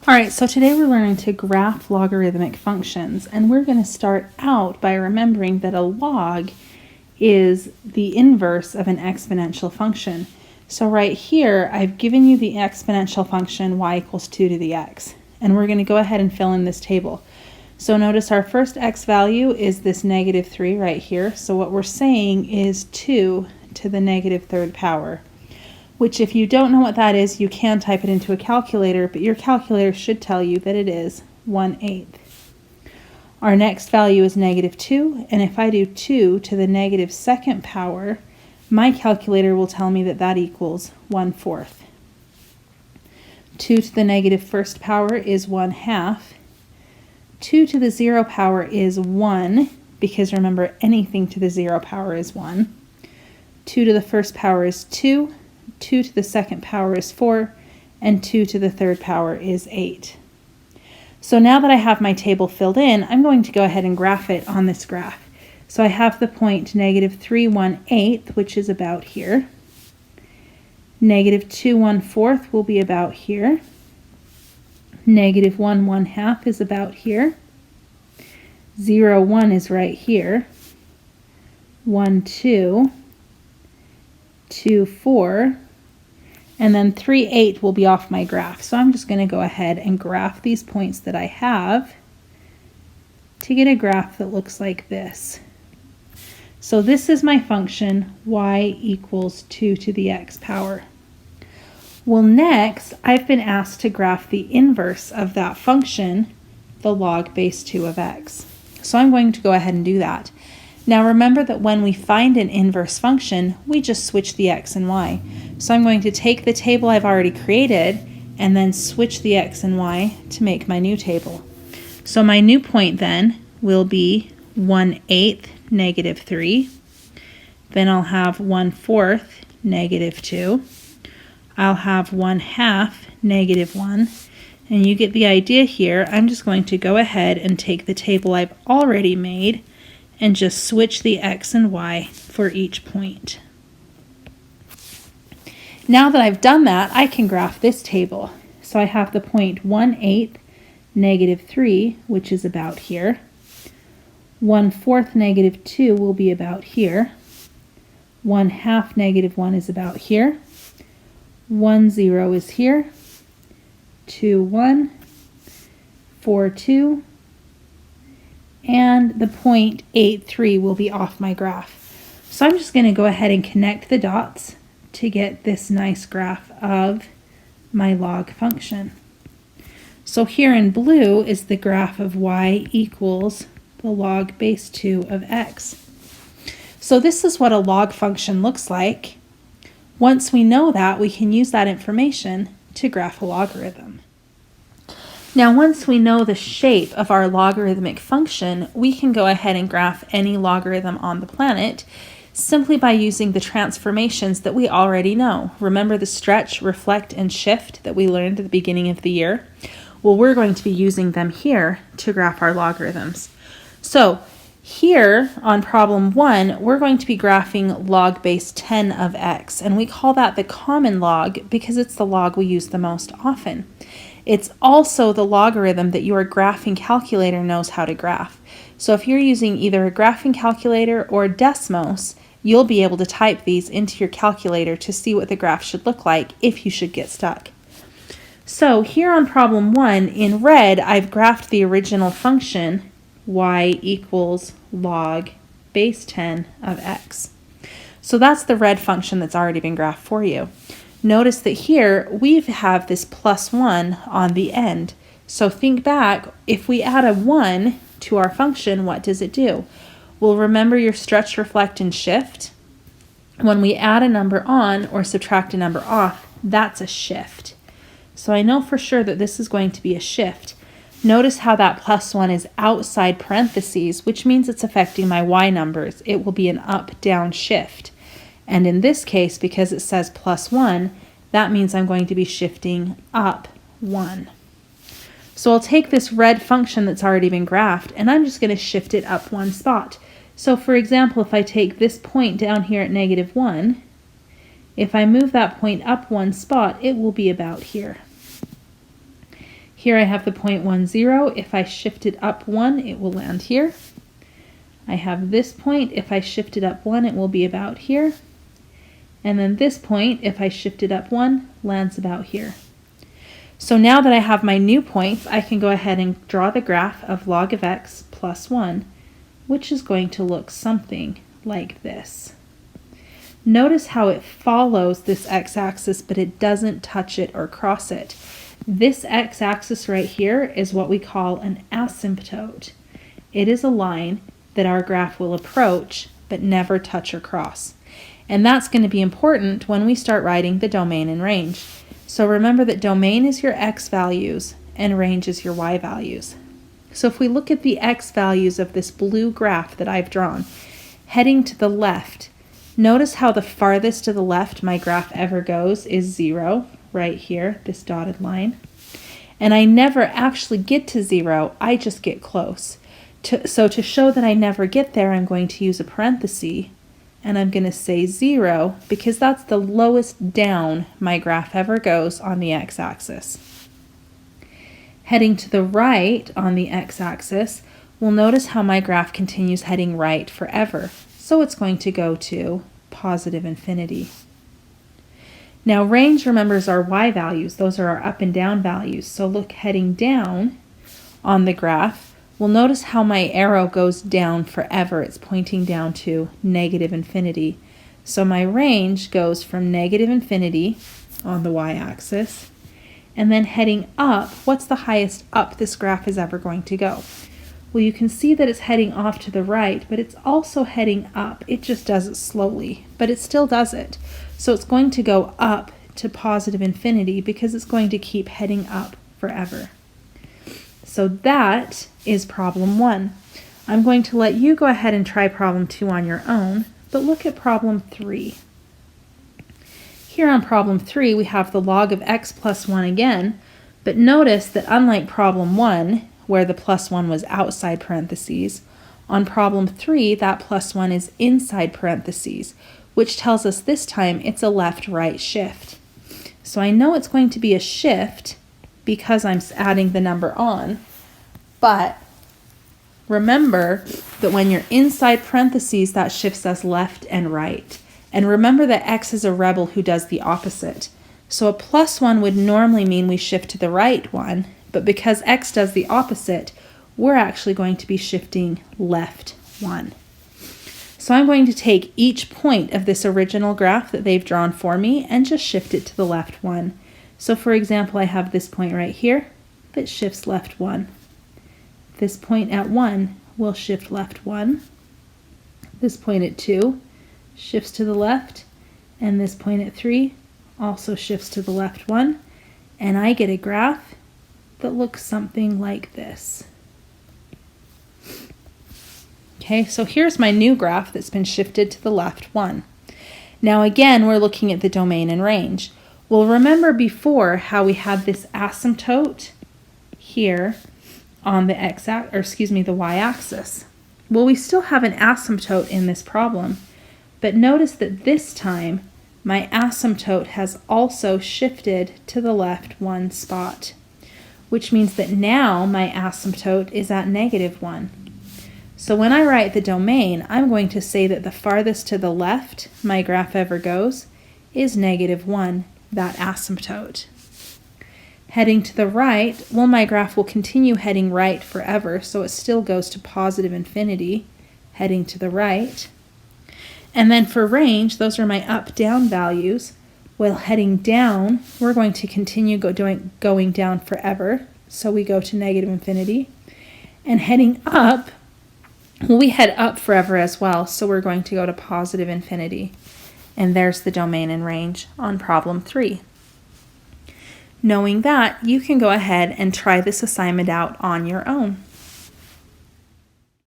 All right, so today we're learning to graph logarithmic functions, and we're going to start out by remembering that a log is the inverse of an exponential function. So right here, I've given you the exponential function y equals 2 to the x, and we're going to go ahead and fill in this table. So notice our first x value is this negative 3 right here, so what we're saying is 2 to the negative third power. Which, if you don't know what that is, you can type it into a calculator, but your calculator should tell you that it is 1/8. Our next value is negative 2, and if I do 2 to the negative second power, my calculator will tell me that that equals 1/4. 2 to the negative first power is 1/2. 2 to the 0 power is 1, because remember, anything to the 0 power is 1. 2 to the first power is 2. 2 to the second power is 4, and 2 to the third power is 8. So now that I have my table filled in, I'm going to go ahead and graph it on this graph. So I have the point negative 3 1/8, which is about here. Negative 2 1/4 will be about here. Negative 1 1/2 is about here. 0 1 is right here. 1 2, 2 4, and then 3 8 will be off my graph. So I'm just going to go ahead and graph these points that I have to get a graph that looks like this. So this is my function y equals 2 to the x power. Well, next I've been asked to graph the inverse of that function, the log base 2 of x. So I'm going to go ahead and do that. Now remember that when we find an inverse function, we just switch the x and y. So I'm going to take the table I've already created and then switch the x and y to make my new table. So my new point then will be 1/8 negative 3. Then I'll have 1/4 negative 2. I'll have 1/2 negative 1. And you get the idea here. I'm just going to go ahead and take the table I've already made and just switch the x and y for each point. Now that I've done that, I can graph this table. So I have the point 1/8 negative 3, which is about here. 1/4 negative 2 will be about here. 1/2 negative 1 is about here. 1 0 is here. 2 1, 4 2, and the point 8 3 will be off my graph. So I'm just going to go ahead and connect the dots to get this nice graph of my log function. So here in blue is the graph of y equals the log base 2 of x. So this is what a log function looks like. Once we know that, we can use that information to graph a logarithm. Now, once we know the shape of our logarithmic function, we can go ahead and graph any logarithm on the planet simply by using the transformations that we already know. Remember the stretch, reflect, and shift that we learned at the beginning of the year? Well, we're going to be using them here to graph our logarithms. So here on problem 1, we're going to be graphing log base 10 of x, and we call that the common log because it's the log we use the most often. It's also the logarithm that your graphing calculator knows how to graph. So if you're using either a graphing calculator or Desmos, you'll be able to type these into your calculator to see what the graph should look like if you should get stuck. So here on problem 1, in red, I've graphed the original function y equals log base 10 of x. So that's the red function that's already been graphed for you. Notice that here we have this +1 on the end. So think back, if we add a 1 to our function, what does it do? Well, remember your stretch, reflect, and shift? When we add a number on or subtract a number off, that's a shift. So I know for sure that this is going to be a shift. Notice how that +1 is outside parentheses, which means it's affecting my y numbers. It will be an up-down shift. And in this case, because it says +1, that means I'm going to be shifting up 1. So I'll take this red function that's already been graphed, and I'm just going to shift it up 1 spot. So for example, if I take this point down here at -1, if I move that point up 1 spot, it will be about here. Here I have the point 1, 0. If I shift it up 1, it will land here. I have this point. If I shift it up 1, it will be about here. And then this point, if I shift it up 1, lands about here. So now that I have my new points, I can go ahead and draw the graph of log of x plus 1, which is going to look something like this. Notice how it follows this x-axis, but it doesn't touch it or cross it. This x-axis right here is what we call an asymptote. It is a line that our graph will approach, but never touch or cross. And that's going to be important when we start writing the domain and range. So remember that domain is your x values and range is your y values. So if we look at the x values of this blue graph that I've drawn, heading to the left, notice how the farthest to the left my graph ever goes is 0, right here, this dotted line. And I never actually get to 0, I just get close. So to show that I never get there, I'm going to use a parenthesis, and I'm going to say 0 because that's the lowest down my graph ever goes on the x-axis. Heading to the right on the x-axis, we'll notice how my graph continues heading right forever. So it's going to go to positive infinity. Now range remembers our y values. Those are our up and down values. So look, heading down on the graph, we'll notice how my arrow goes down forever. It's pointing down to negative infinity. So my range goes from negative infinity on the y-axis, and then heading up, what's the highest up this graph is ever going to go? Well, you can see that it's heading off to the right, but it's also heading up. It just does it slowly, but it still does it. So it's going to go up to positive infinity because it's going to keep heading up forever. So that is problem 1. I'm going to let you go ahead and try problem 2 on your own, but look at problem 3. Here on problem 3, we have the log of x plus 1 again, but notice that unlike problem 1, where the plus 1 was outside parentheses, on problem 3, that plus 1 is inside parentheses, which tells us this time it's a left-right shift. So I know it's going to be a shift because I'm adding the number on, but remember that when you're inside parentheses, that shifts us left and right. And remember that x is a rebel who does the opposite. So a plus 1 would normally mean we shift to the right one, but because x does the opposite, we're actually going to be shifting left 1. So I'm going to take each point of this original graph that they've drawn for me and just shift it to the left 1. So for example, I have this point right here that shifts left 1. This point at 1 will shift left 1. This point at 2 shifts to the left, and this point at 3 also shifts to the left 1, and I get a graph that looks something like this. Okay, so here's my new graph that's been shifted to the left 1. Now again, we're looking at the domain and range. Well, remember before how we had this asymptote here on the the y-axis. Well, we still have an asymptote in this problem, but notice that this time my asymptote has also shifted to the left 1 spot, which means that now my asymptote is at negative 1. So when I write the domain, I'm going to say that the farthest to the left my graph ever goes is negative 1, that asymptote. Heading to the right, well, my graph will continue heading right forever, so it still goes to positive infinity, heading to the right. And then for range, those are my up-down values. Well, heading down, we're going to continue going down forever, so we go to negative infinity. And heading up, well, we head up forever as well, so we're going to go to positive infinity. And there's the domain and range on problem 3. Knowing that, you can go ahead and try this assignment out on your own.